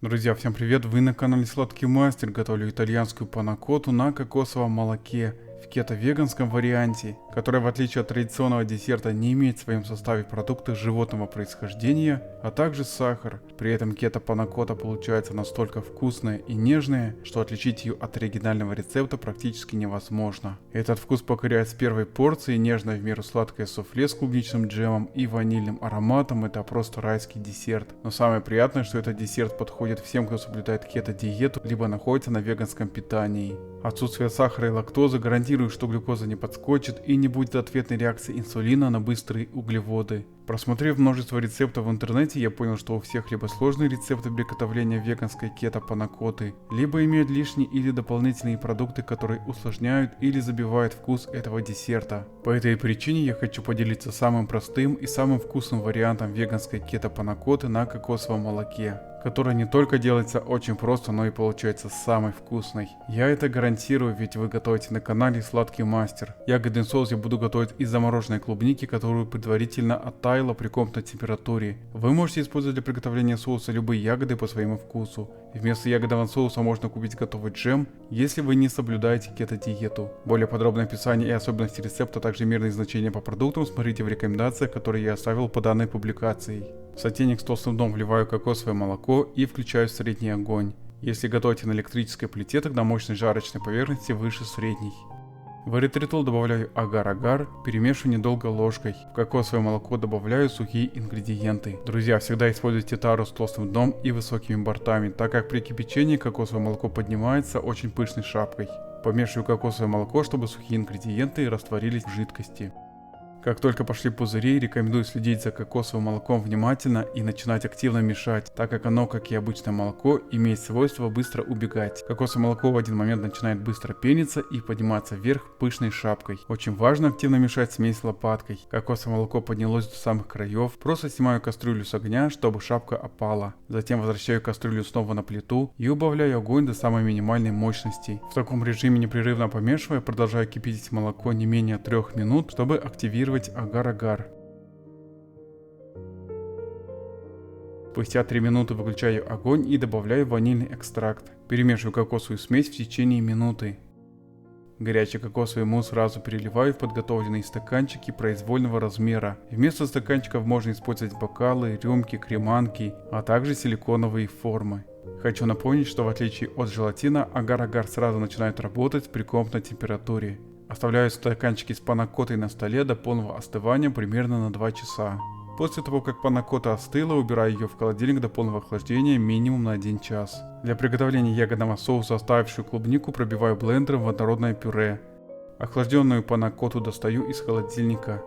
Друзья, всем привет! Вы на канале Сладкий Мастер. Готовлю итальянскую панакоту на кокосовом молоке в кето-веганском варианте, которая в отличие от традиционного десерта не имеет в своем составе продукты животного происхождения, а также сахар. При этом кето-панакота получается настолько вкусная и нежная, что отличить ее от оригинального рецепта практически невозможно. Этот вкус покоряет с первой порции, нежное в меру сладкое суфле с клубничным джемом и ванильным ароматом. Это просто райский десерт. Но самое приятное, что этот десерт подходит всем, кто соблюдает кето-диету, либо находится на веганском питании. Отсутствие сахара и лактозы гарантирует, что глюкоза не подскочит и не будет ответной реакции инсулина на быстрые углеводы. Просмотрев множество рецептов в интернете, я понял, что у всех либо сложные рецепты приготовления веганской кето-панакоты, либо имеют лишние или дополнительные продукты, которые усложняют или забивают вкус этого десерта. По этой причине я хочу поделиться самым простым и самым вкусным вариантом веганской кето-панакоты на кокосовом молоке, которая не только делается очень просто, но и получается самой вкусной. Я это гарантирую, ведь вы готовите на канале Сладкий Мастер. Ягодный соус я буду готовить из замороженной клубники, которую предварительно оттаяла при комнатной температуре. Вы можете использовать для приготовления соуса любые ягоды по своему вкусу. Вместо ягодного соуса можно купить готовый джем, если вы не соблюдаете кето-диету. Более подробное описание и особенности рецепта, а также мерные значения по продуктам смотрите в рекомендациях, которые я оставил по данной публикации. В сотейник с толстым дном вливаю кокосовое молоко и включаю средний огонь. Если готовите на электрической плите, тогда мощность жарочной поверхности выше средней. В эритритол добавляю агар-агар, перемешиваю недолго ложкой. В кокосовое молоко добавляю сухие ингредиенты. Друзья, всегда используйте тару с толстым дном и высокими бортами, так как при кипячении кокосовое молоко поднимается очень пышной шапкой. Помешиваю кокосовое молоко, чтобы сухие ингредиенты растворились в жидкости. Как только пошли пузыри, рекомендую следить за кокосовым молоком внимательно и начинать активно мешать, так как оно, как и обычное молоко, имеет свойство быстро убегать. Кокосовое молоко в один момент начинает быстро пениться и подниматься вверх пышной шапкой. Очень важно активно мешать смесь лопаткой. Кокосовое молоко поднялось до самых краев, просто снимаю кастрюлю с огня, чтобы шапка опала. Затем возвращаю кастрюлю снова на плиту и убавляю огонь до самой минимальной мощности. В таком режиме непрерывно помешивая, продолжаю кипятить молоко не менее 3 минут, чтобы активировать агар-агар. Спустя 3 минуты выключаю огонь и добавляю ванильный экстракт. Перемешиваю кокосовую смесь в течение минуты. Горячий кокосовый мусс сразу переливаю в подготовленные стаканчики произвольного размера. Вместо стаканчиков можно использовать бокалы, рюмки, креманки, а также силиконовые формы. Хочу напомнить, что в отличие от желатина, агар-агар сразу начинает работать при комнатной температуре. Оставляю стаканчики с панакотой на столе до полного остывания примерно на 2 часа. После того, как панакота остыла, убираю ее в холодильник до полного охлаждения минимум на 1 час. Для приготовления ягодного соуса оставшую клубнику пробиваю блендером в однородное пюре. Охлажденную панакоту достаю из холодильника.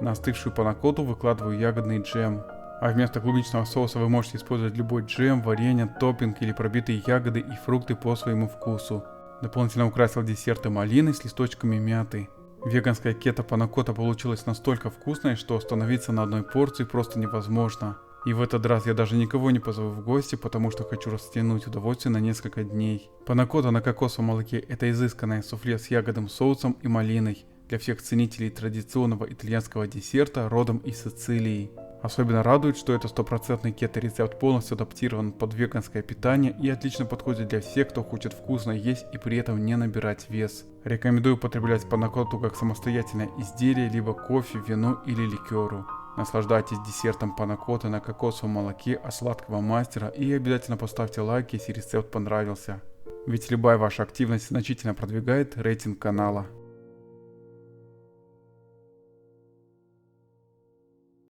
На остывшую панакоту выкладываю ягодный джем. А вместо клубничного соуса вы можете использовать любой джем, варенье, топпинг или пробитые ягоды и фрукты по своему вкусу. Дополнительно украсил десерты малиной с листочками мяты. Веганская кето-панакота получилась настолько вкусной, что остановиться на одной порции просто невозможно. И в этот раз я даже никого не позову в гости, потому что хочу растянуть удовольствие на несколько дней. Панакота на кокосовом молоке – это изысканное суфле с ягодным соусом и малиной для всех ценителей традиционного итальянского десерта родом из Сицилии. Особенно радует, что это стопроцентный кето-рецепт полностью адаптирован под веганское питание и отлично подходит для всех, кто хочет вкусно есть и при этом не набирать вес. Рекомендую употреблять панакоту как самостоятельное изделие, либо кофе, вину или ликеру. Наслаждайтесь десертом панакоты на кокосовом молоке от Сладкого Мастера и обязательно поставьте лайк, если рецепт понравился. Ведь любая ваша активность значительно продвигает рейтинг канала.